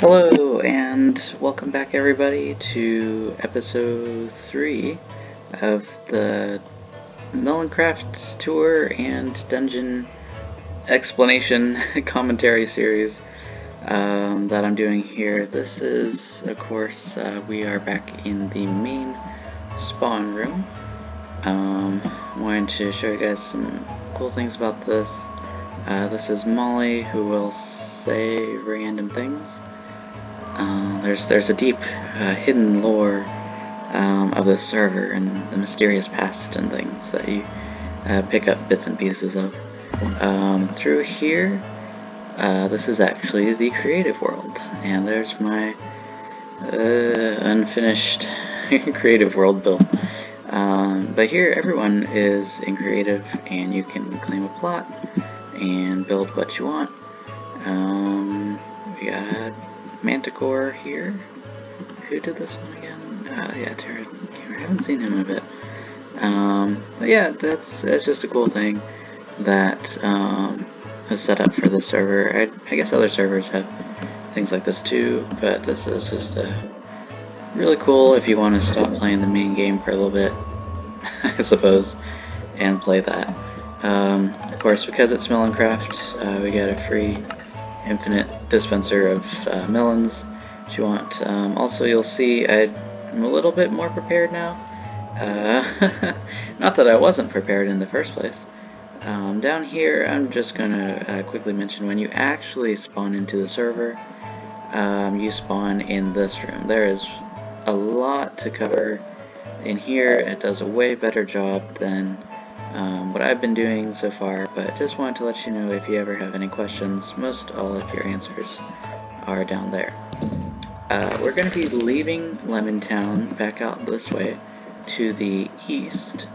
Hello and welcome back everybody to episode 3 of the Meloncraft tour and dungeon explanation commentary series that I'm doing here. This is, of course, we are back in the main spawn room. Wanted to show you guys some cool things about this. This is Molly, who will say random things. There's a deep hidden lore of the server and the mysterious past and things that you pick up bits and pieces of. Through here, this is actually the creative world, and there's my unfinished creative world built. But here everyone is in creative, and you can claim a plot and build what you want. We got Manticore here. Who did this one again? Yeah, Terra. I haven't seen him in a bit. But yeah, that's just a cool thing that is set up for the server. I guess other servers have things like this too, but this is just really cool if you want to stop playing the main game for a little bit, I suppose, and play that. Of course, because it's Meloncraft, we get a free infinite dispenser of melons if you want. Also, you'll see I'm a little bit more prepared now. Not that I wasn't prepared in the first place. Down here, I'm just gonna quickly mention when you actually spawn into the server, you spawn in this room. There is a lot to cover in here. It does a way better job than what I've been doing so far, but just wanted to let you know if you ever have any questions, most all of your answers are down there. We're going to be leaving Lemon Town back out this way to the east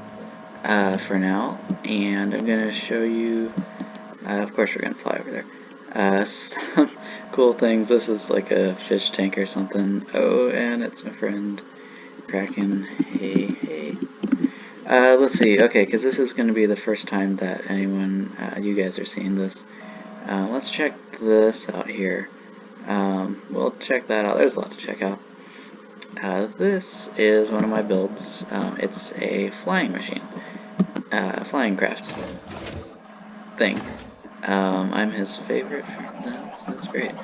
for now, and I'm going to show you, of course we're going to fly over there, some cool things. This is like a fish tank or something. Oh, and it's my friend Kraken. Hey. Let's see, okay, because this is going to be the first time that anyone, you guys are seeing this. Let's check this out here. We'll check that out. There's a lot to check out. This is one of my builds. It's a flying machine. Flying craft thing. I'm his favorite. That's great.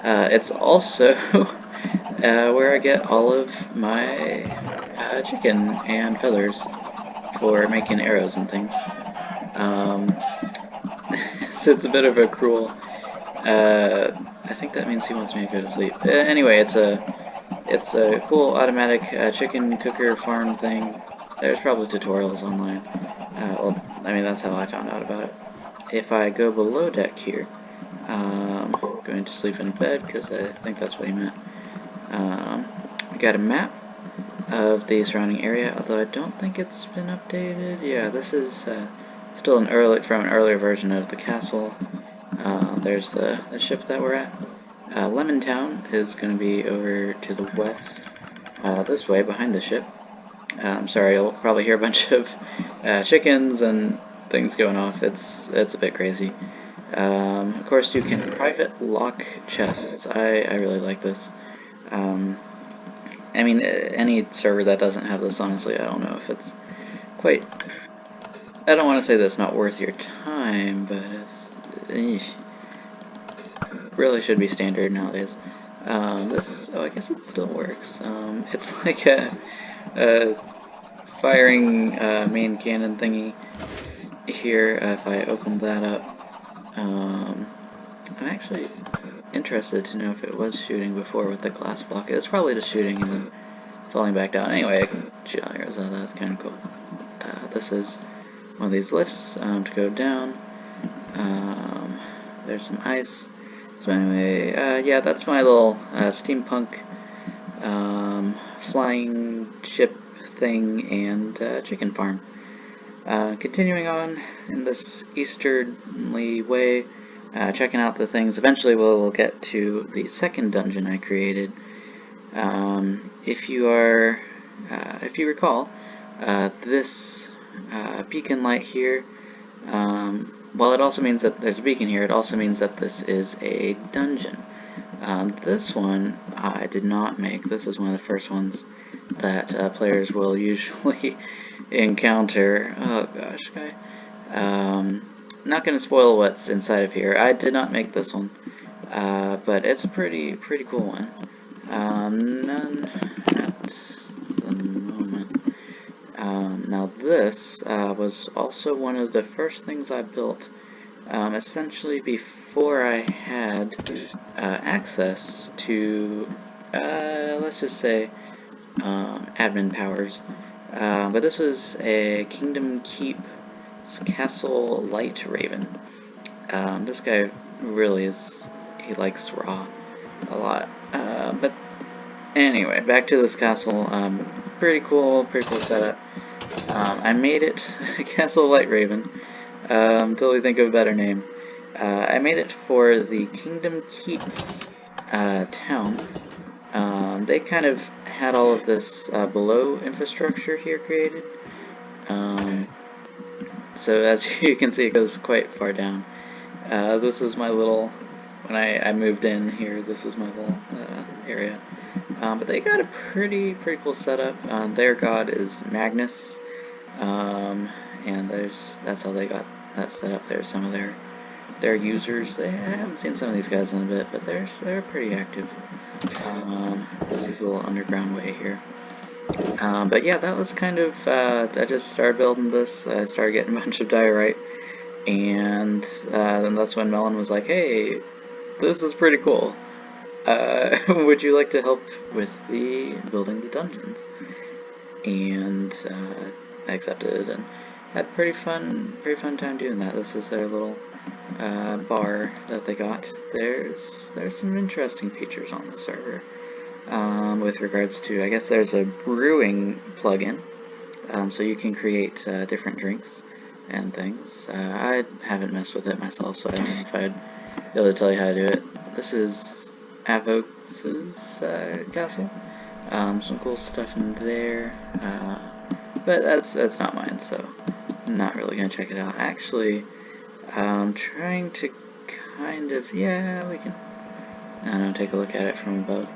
It's also where I get all of my chicken and feathers for making arrows and things. So it's a bit of a cruel, I think that means he wants me to go to sleep. Anyway, it's a cool automatic chicken cooker farm thing. There's probably tutorials online. Well, I mean, that's how I found out about it. If I go below deck here, going to sleep in bed because I think that's what he meant. We got a map of the surrounding area, although I don't think it's been updated. Yeah, this is still from an earlier version of the castle. There's the ship that we're at. Lemon Town is going to be over to the west, this way, behind the ship. I'm sorry, you'll probably hear a bunch of chickens and things going off. It's a bit crazy. Of course, you can private lock chests. I really like this. I mean, any server that doesn't have this, honestly, I don't know if it's quite... I don't want to say that's not worth your time, but it's... really should be standard nowadays. Oh, I guess it still works. It's like a firing main cannon thingy here. If I open that up, I'm actually interested to know if it was shooting before with the glass block. It was probably just shooting and then falling back down. Anyway, I can shoot arrows out of that. That's kind of cool. This is one of these lifts to go down. There's some ice. So anyway, yeah, that's my little steampunk flying ship thing and chicken farm. Continuing on in this easterly way, checking out the things. Eventually we'll get to the second dungeon I created. If you recall, this beacon light here, while it also means that there's a beacon here, it also means that this is a dungeon. This one I did not make. This is one of the first ones that players will usually encounter. Oh gosh, guy. Not gonna spoil what's inside of here. I did not make this one, but it's a pretty cool one. None at the moment. Now this was also one of the first things I built, essentially before I had access to, let's just say, admin powers. But this was a Kingdom Keep Castle Light Raven. This guy really he likes Raw a lot. But anyway, back to this castle. Pretty cool setup. I made it Castle Light Raven until we think of a better name. I made it for the Kingdom Keep town. They kind of had all of this below infrastructure here created. So as you can see, it goes quite far down. This is my little, when I moved in here, this is my little area. But they got a pretty cool setup. Their god is Magnus, and that's how they got that set up. There's some of their users. I haven't seen some of these guys in a bit, but they're pretty active. This is a little underground way here. But yeah, that was kind of, I just started building this. I started getting a bunch of diorite, and then that's when Melon was like, hey, this is pretty cool. Would you like to help with building the dungeons? And I accepted and had a pretty fun time doing that. This is their little bar that they got. There's some interesting features on the server with regards to, I guess there's a brewing plugin, so you can create different drinks and things. I haven't messed with it myself, so I don't know if I'd be able to tell you how to do it. This is Avox's castle. Some cool stuff in there, but that's not mine, so I'm not really gonna check it out. Actually, I'm trying to kind of, yeah, we can, I don't know, take a look at it from above.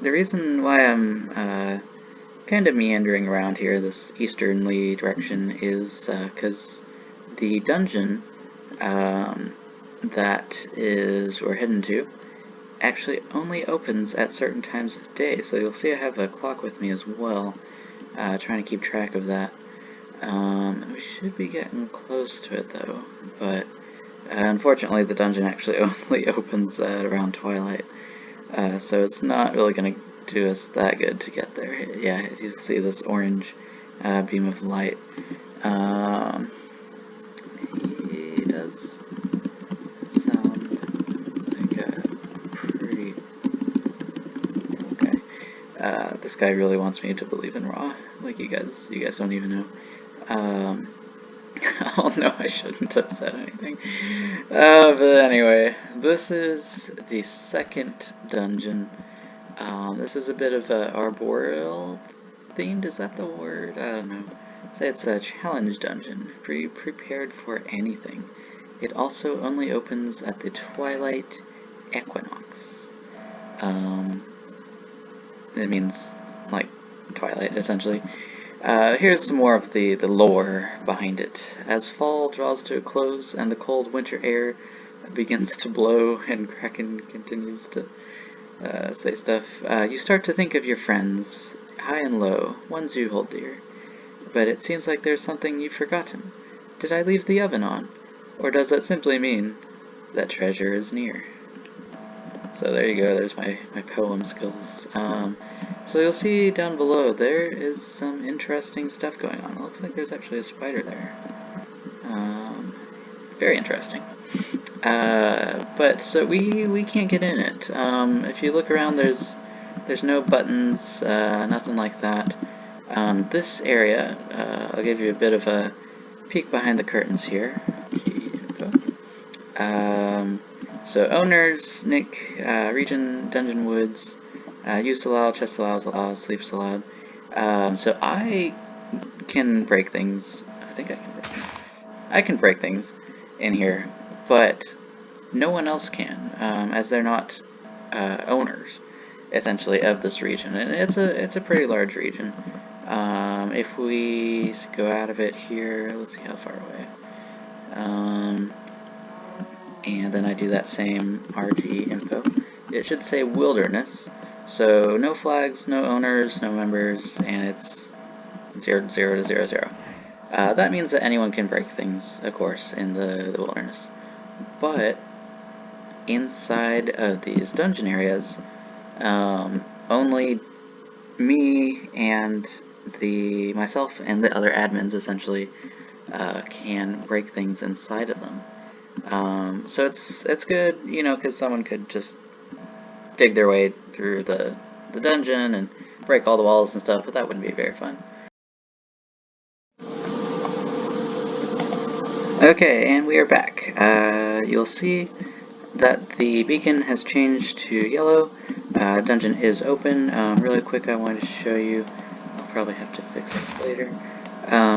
The reason why I'm kind of meandering around here, this easternly direction, is because the dungeon that we're heading to actually only opens at certain times of day. So you'll see I have a clock with me as well, trying to keep track of that. We should be getting close to it though, but unfortunately the dungeon actually only opens at around twilight. So it's not really going to do us that good to get there. Yeah, as you can see, this orange beam of light. He does sound like a pretty guy. This guy really wants me to believe in Raw. Like you guys don't even know. Oh no, I shouldn't have said anything. But anyway, this is the second dungeon. This is a bit of a arboreal themed, is that the word? I don't know. Say it's a challenge dungeon. Be prepared for anything. It also only opens at the twilight equinox. It means, like, twilight, essentially. Here's some more of the lore behind it. As fall draws to a close and the cold winter air begins to blow and Kraken continues to say stuff, you start to think of your friends, high and low, ones you hold dear. But it seems like there's something you've forgotten. Did I leave the oven on? Or does that simply mean that treasure is near? So there you go, there's my poem skills. So you'll see down below there is some interesting stuff going on. It looks like there's actually a spider there. Very interesting. But so we can't get in it. If you look around, there's no buttons, nothing like that. This area, I'll give you a bit of a peek behind the curtains here. So owners, Nick, region, Dungeon Woods, use allowed, chest allowed, sleeps allowed. So I can break things. I think I can break things. I can break things in here, but no one else can. as they're not owners, essentially, of this region, and it's a pretty large region. If we go out of it here, let's see how far away. And then I do that same RG info. It should say wilderness, so no flags, no owners, no members, and it's 0 to 0 to 0 0. That means that anyone can break things, of course, in the wilderness. But inside of these dungeon areas, only me and myself and the other admins essentially can break things inside of them. So it's good, you know, because someone could just dig their way through the dungeon and break all the walls and stuff, but that wouldn't be very fun. Okay, and we are back. You'll see that the beacon has changed to yellow. Dungeon is open. Really quick, I wanted to show you. I'll probably have to fix this later.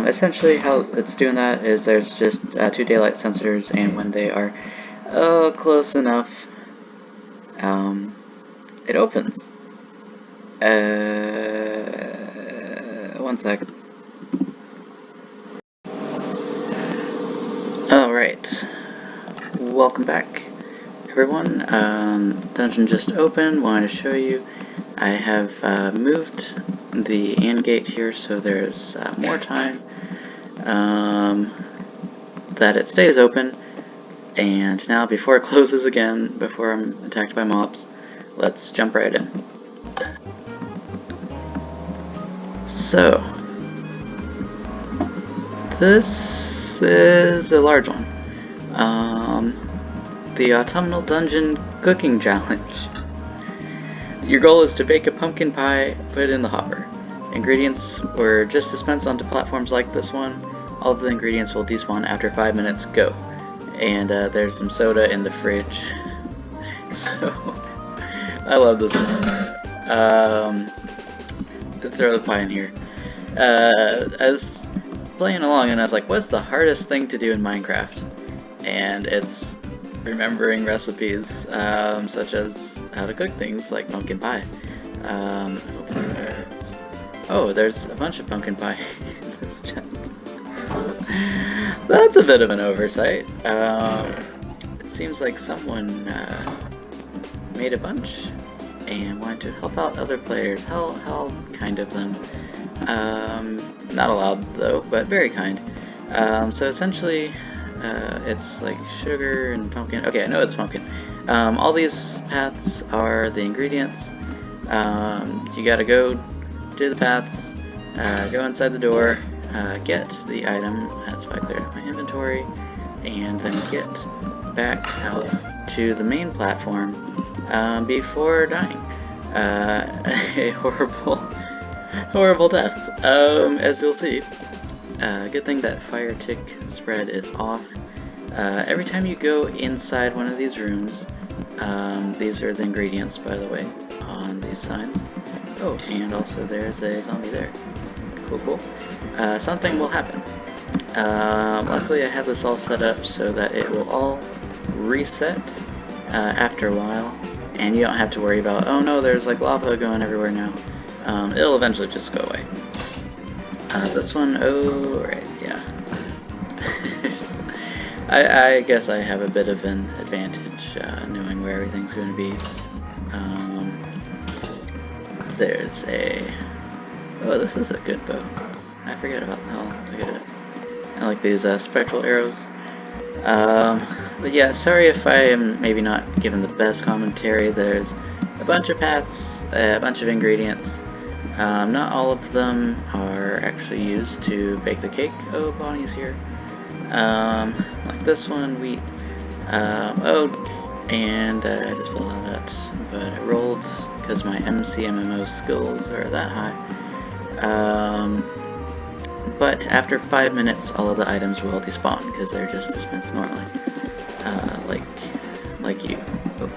Essentially, how it's doing that is there's just 2 daylight sensors, and when they are close enough, it opens. 1 sec. Alright, welcome back everyone. Dungeon just opened, wanted to show you. I have moved the end gate here so there's more time that it stays open, and now before it closes again, before I'm attacked by mobs, let's jump right in. So, this is a large one. The Autumnal Dungeon Cooking Challenge. Your goal is to bake a pumpkin pie, put it in the hopper. Ingredients were just dispensed onto platforms like this one. All of the ingredients will despawn after 5 minutes. Go. And there's some soda in the fridge. So, I love this one. Throw the pie in here. I was playing along and I was like, what's the hardest thing to do in Minecraft? And it's remembering recipes, such as how to cook things like pumpkin pie. Oh, there's a bunch of pumpkin pie in this chest. That's a bit of an oversight. It seems like someone made a bunch and wanted to help out other players. How kind of them. Not allowed though, but very kind. So essentially, it's like sugar and pumpkin. Okay, I know it's pumpkin. All these paths are the ingredients. You gotta go do the paths, go inside the door, get the item. That's why I cleared out my inventory, and then get back out to the main platform before dying. A horrible death, as you'll see. Good thing that fire tick spread is off. Every time you go inside one of these rooms, these are the ingredients, by the way, on these signs. Oh, and also there's a zombie there. Cool. Something will happen. Luckily I have this all set up so that it will all reset after a while, and you don't have to worry about, oh no, there's like lava going everywhere now. It'll eventually just go away. This one, oh, right, yeah. I guess I have a bit of an advantage knowing where everything's going to be. There's a... Oh, this is a good bow. I forget about how good it is. I like these spectral arrows. But yeah, sorry if I am maybe not giving the best commentary. There's a bunch of paths, a bunch of ingredients. Not all of them are actually used to bake the cake. Oh, Bonnie's here. Like this one, wheat. Oh, and I just fell out of that, but I rolled because my MCMMO skills are that high. But after 5 minutes, all of the items will despawn because they're just dispensed normally. Like you. Oh.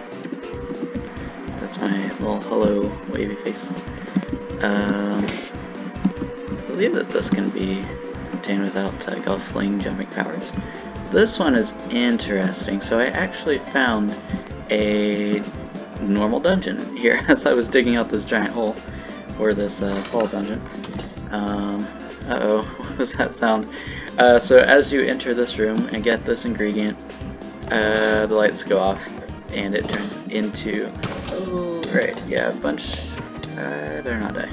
That's my little hello wavy face. I believe that this can be obtained without golf fling jumping powers. This one is interesting. So I actually found a normal dungeon here as I was digging out this giant hole, or this fall dungeon. Uh-oh, what was that sound? So as you enter this room and get this ingredient, the lights go off and it turns into, oh, right, yeah, a bunch, better not die,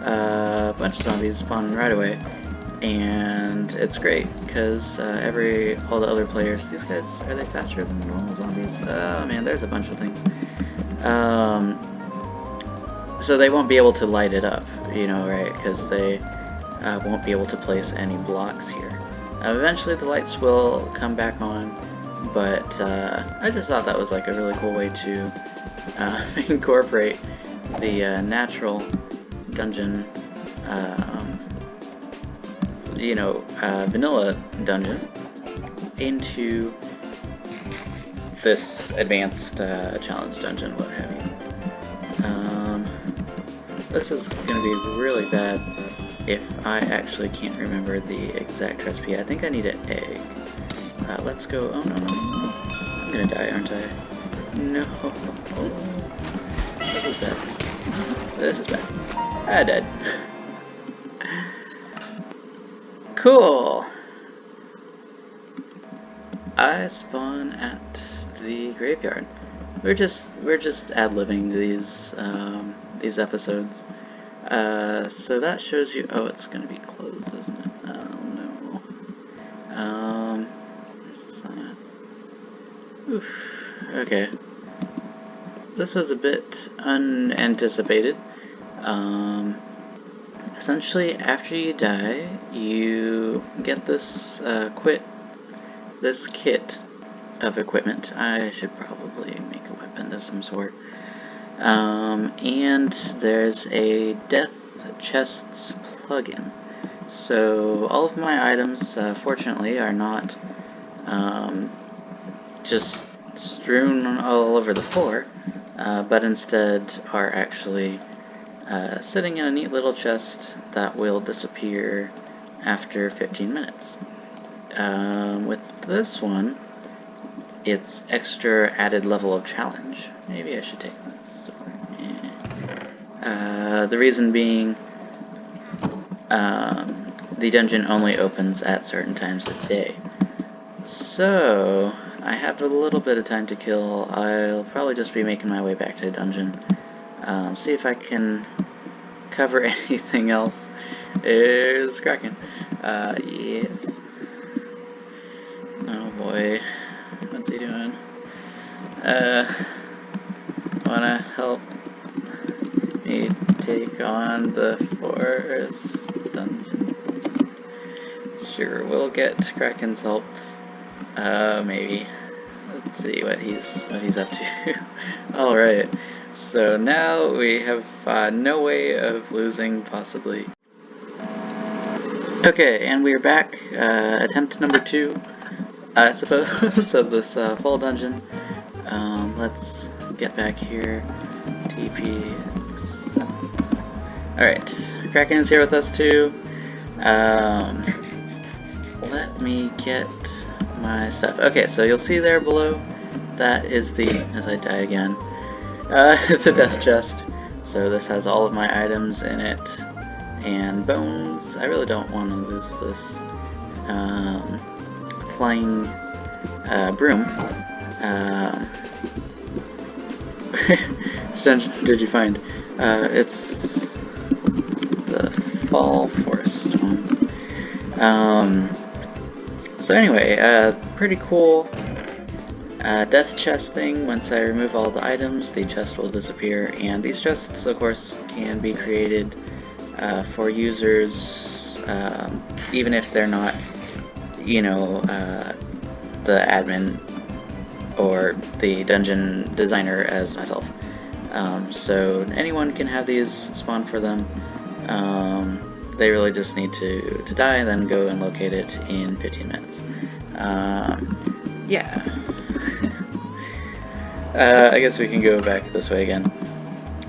a bunch of zombies spawning right away. And it's great because all the other players, these guys, are they faster than normal zombies? Oh man, there's a bunch of things. So they won't be able to light it up, you know, right? Because they won't be able to place any blocks here. Eventually the lights will come back on, but I just thought that was like a really cool way to incorporate the natural dungeon, you know, vanilla dungeon into this advanced challenge dungeon, what have you. This is gonna be really bad if I actually can't remember the exact recipe. I think I need an egg. Let's go. Oh no, no, I'm gonna die, aren't I? No. This is bad. This is bad. I died. Cool. I spawn at the graveyard. We're just ad-libbing these episodes. So that shows you. Oh, it's gonna be closed, isn't it? Oh no. Where's the sign at? Oof. Okay. This was a bit unanticipated. Essentially, after you die, you get this this kit of equipment. I should probably make a weapon of some sort. And there's a death chests plugin. So all of my items, fortunately, are not just strewn all over the floor, but instead are actually sitting in a neat little chest that will disappear after 15 minutes. With this one, it's extra added level of challenge. Maybe I should take that sword. The reason being, the dungeon only opens at certain times of day. So, I have a little bit of time to kill. I'll probably just be making my way back to the dungeon. See if I can cover anything else. There's Kraken. Yes. Oh boy. What's he doing? Wanna help me take on the forest dungeon? Sure, we'll get Kraken's help. Maybe. Let's see what he's up to. Alright, so now we have no way of losing, possibly. Okay, and we're back. Attempt number 2, I suppose, of this fall dungeon. Let's get back here. TP. Alright, Kraken is here with us too. Let me get my stuff. Okay, so you'll see there below, that is the, as I die again, the death chest. So this has all of my items in it, and bones. I really don't want to lose this. Flying broom. Which dungeon did you find? It's the Fall Forest one. So anyway, pretty cool death chest thing. Once I remove all the items, the chest will disappear, and these chests, of course, can be created for users, even if they're not, you know, the admin or the dungeon designer as myself. So anyone can have these spawn for them. They really just need to die and then go and locate it in 15 minutes. Yeah. I guess we can go back this way again.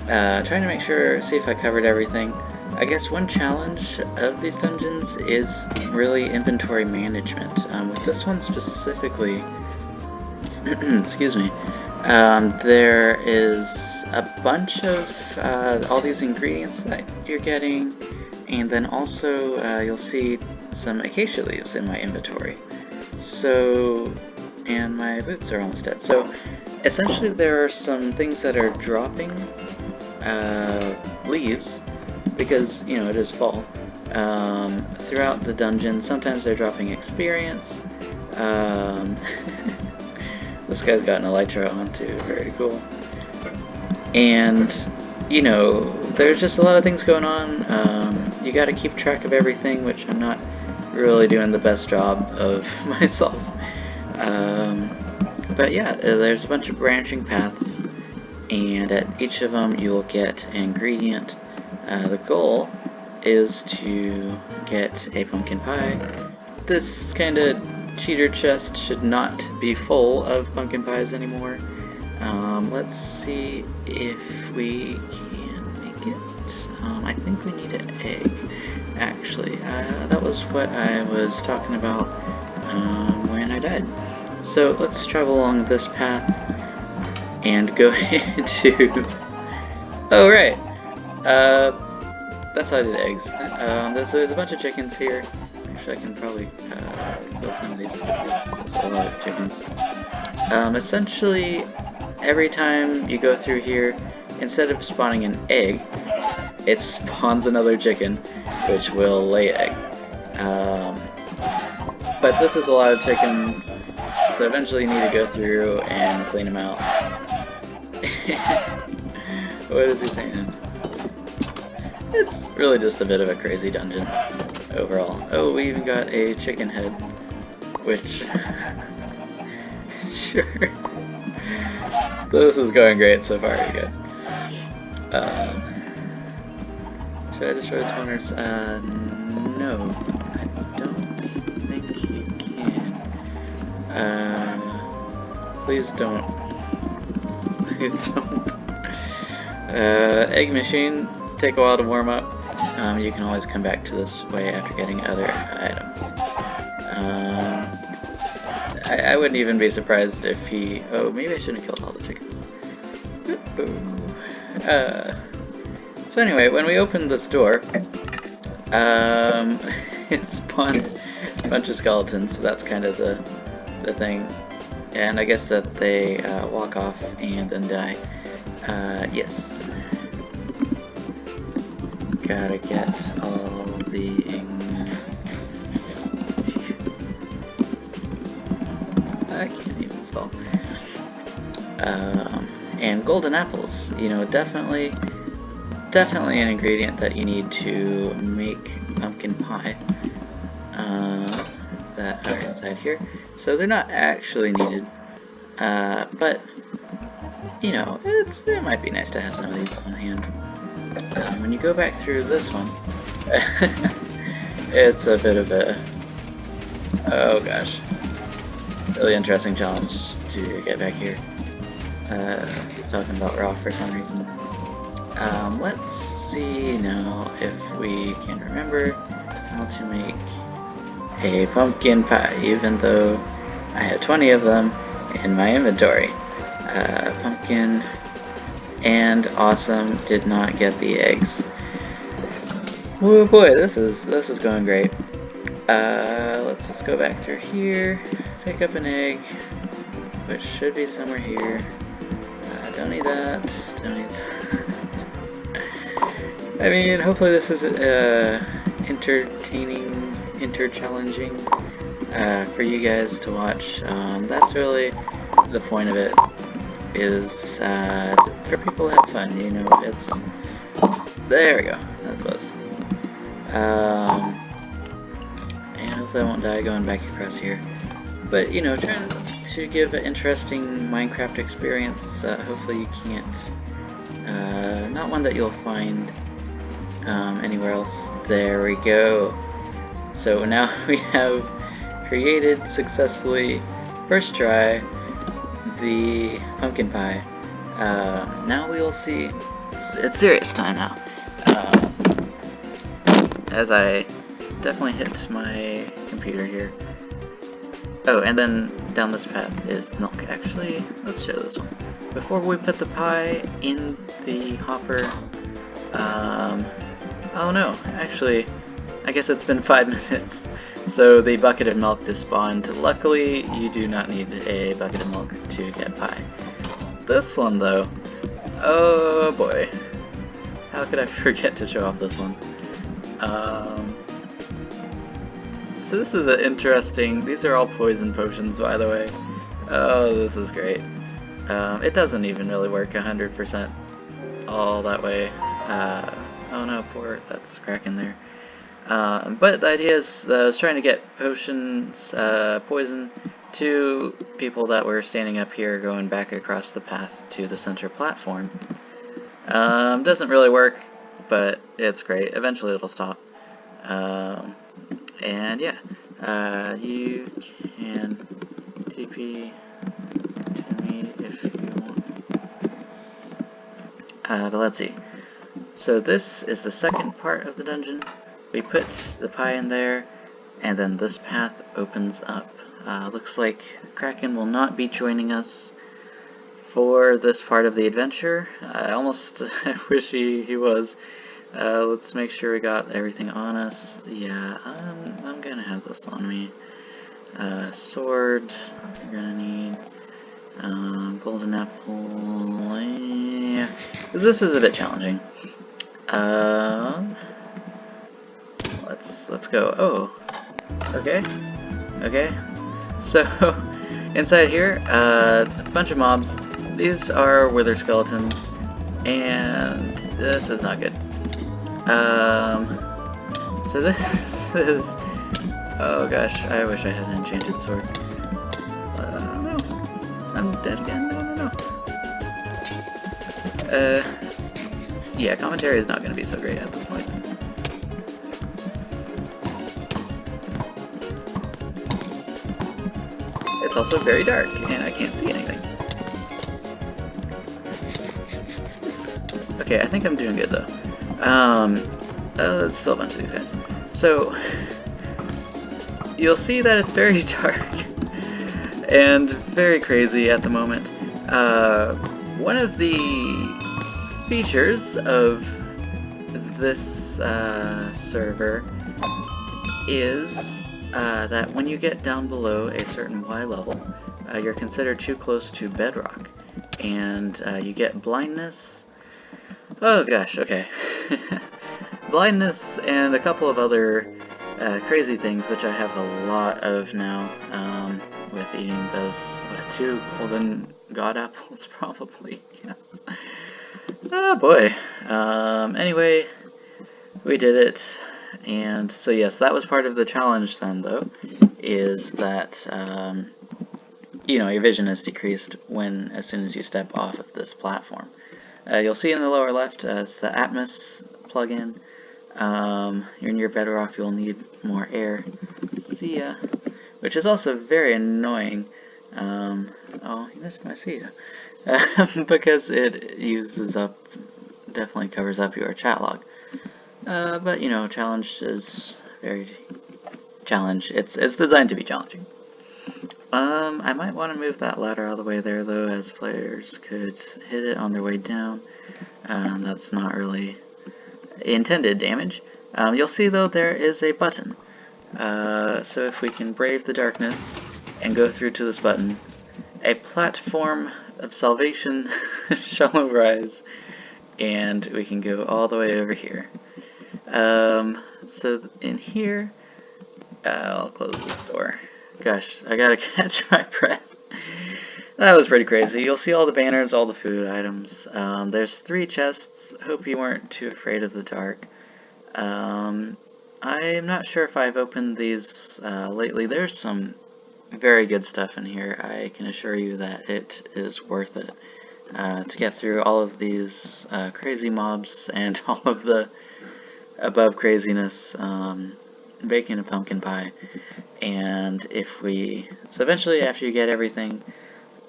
Trying to make sure, see if I covered everything. I guess one challenge of these dungeons is really inventory management. With this one specifically, excuse me, There is a bunch of all these ingredients that you're getting, and then also you'll see some acacia leaves in my inventory. So, and my boots are almost dead. So, essentially there are some things that are dropping leaves, because, you know, it is fall, throughout the dungeon. Sometimes they're dropping experience. This guy's got an elytra on too, very cool. And, you know, there's just a lot of things going on. You gotta keep track of everything, which I'm not really doing the best job of myself. But yeah, there's a bunch of branching paths, and at each of them you'll get an ingredient. The goal is to get a pumpkin pie. This kind of cheater chest should not be full of pumpkin pies anymore. Let's see if we can make it. I think we need an egg, actually. That was what I was talking about when I died. So let's travel along this path and go into... Oh, right! That's how I did eggs. There's a bunch of chickens here. Actually, I can probably kill some of these, because there's a lot of chickens. Essentially, every time you go through here, instead of spawning an egg, it spawns another chicken, which will lay egg. But this is a lot of chickens, so eventually you need to go through and clean them out. What is he saying? It's really just a bit of a crazy dungeon overall. Oh, we even got a chicken head, which... Sure. This is going great so far, you guys. Should I destroy spawners? No. I don't think you can. Please don't. Please don't. Egg machine, take a while to warm up. You can always come back to this way after getting other items. I wouldn't even be surprised if he... Oh, maybe I shouldn't have killed all the chickens. So anyway, when we opened this door, it spawned a bunch of skeletons, so that's kind of the thing. And I guess that they walk off and then die. Yes. Gotta get all the... I can't even spell. And golden apples, you know, definitely an ingredient that you need to make pumpkin pie. That are inside here. So they're not actually needed, but you know, it might be nice to have some of these on hand. When you go back through this one, it's a bit of a, oh gosh, really interesting challenge to get back here. He's talking about raw for some reason. Let's see now if we can remember how to make a pumpkin pie, even though I have 20 of them in my inventory. Pumpkin and awesome, did not get the eggs. Oh boy, this is going great. Let's just go back through here, pick up an egg, which should be somewhere here. Don't need that, don't need that. I mean, hopefully this is entertaining, challenging for you guys to watch. That's really the point of it, is for people to have fun, you know. It's, there we go, that's close. And hopefully I won't die going back across here. But, you know, trying to give an interesting Minecraft experience. Hopefully you can't, not one that you'll find anywhere else. There we go. So now we have created successfully, first try, the pumpkin pie. Now we will see. It's serious time now. As I definitely hit my computer here. Oh, and then down this path is milk. Actually, let's show this one. Before we put the pie in the hopper, oh no, actually, I guess it's been 5 minutes, so the bucket of milk despawned. Luckily, you do not need a bucket of milk to get pie. This one though, oh boy, how could I forget to show off this one? So this is an interesting, these are all poison potions, by the way. Oh, this is great. It doesn't even really work 100% all that way. Oh no, that's Kraken there. But the idea is I was trying to get potions, poison, to people that were standing up here going back across the path to the center platform. Doesn't really work, but it's great. Eventually it'll stop. And yeah, you can TP to me if you want. But let's see. So this is the second part of the dungeon. We put the pie in there, and then this path opens up. Looks like Kraken will not be joining us for this part of the adventure. I almost wish he was. Let's make sure we got everything on us. Yeah, I'm gonna have this on me. Sword, we're gonna need golden apple. Yeah, this is a bit challenging. Let's go. Oh, okay. So inside here, a bunch of mobs. These are wither skeletons, and this is not good. So this is, oh gosh, I wish I had an enchanted sword. No, I'm dead again, no. Yeah, commentary is not going to be so great at this point. It's also very dark, and I can't see anything. Okay, I think I'm doing good though. There's still a bunch of these guys. So, you'll see that it's very dark and very crazy at the moment. One of the features of this server is that when you get down below a certain Y level, you're considered too close to bedrock, and you get blindness. Oh gosh, okay. Blindness and a couple of other crazy things, which I have a lot of now, with eating those 2 golden god apples, probably, yes. Oh boy. Anyway, we did it, and so yes, that was part of the challenge then, though, is that, you know, your vision is decreased as soon as you step off of this platform. You'll see in the lower left, it's the Atmos plugin. You're near bedrock, you'll need more air. See ya. Which is also very annoying. Oh, you missed my see ya. Because it uses up, definitely covers up your chat log. But, you know, challenge is it's designed to be challenging. I might want to move that ladder out of the way there, though, as players could hit it on their way down. That's not really intended damage. You'll see, though, there is a button. So if we can brave the darkness and go through to this button, a platform of salvation shall arise, and we can go all the way over here. So in here, I'll close this door. Gosh, I gotta catch my breath. That was pretty crazy. You'll see all the banners, all the food items. There's 3 chests. Hope you weren't too afraid of the dark. I'm not sure if I've opened these lately. There's some very good stuff in here. I can assure you that it is worth it to get through all of these crazy mobs and all of the above craziness, baking a pumpkin pie. And so eventually after you get everything,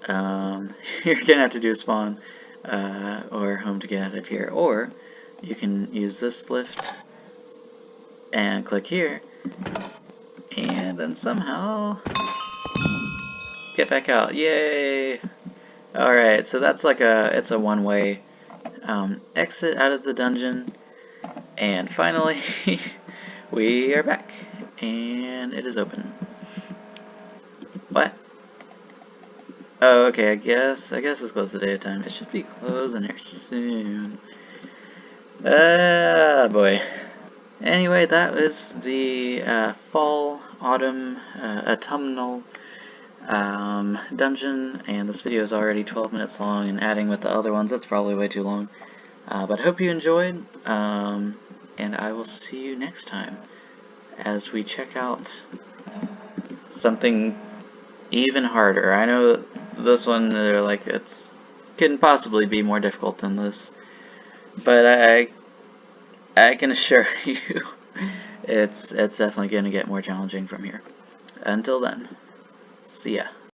you're gonna have to do a spawn or home to get out of here, or you can use this lift and click here and then somehow get back out. Yay! Alright, so that's like it's a one-way exit out of the dungeon. And finally, we are back. And it is open. What? Oh, okay, I guess it's close to daytime. It should be closing here soon. Boy. Anyway, that was the fall, autumn, autumnal dungeon, and this video is already 12 minutes long, and adding with the other ones, that's probably way too long. But I hope you enjoyed, and I will see you next time as we check out something even harder. I know this one, like, it's couldn't possibly be more difficult than this, but I can assure you it's definitely going to get more challenging from here. Until then, see ya.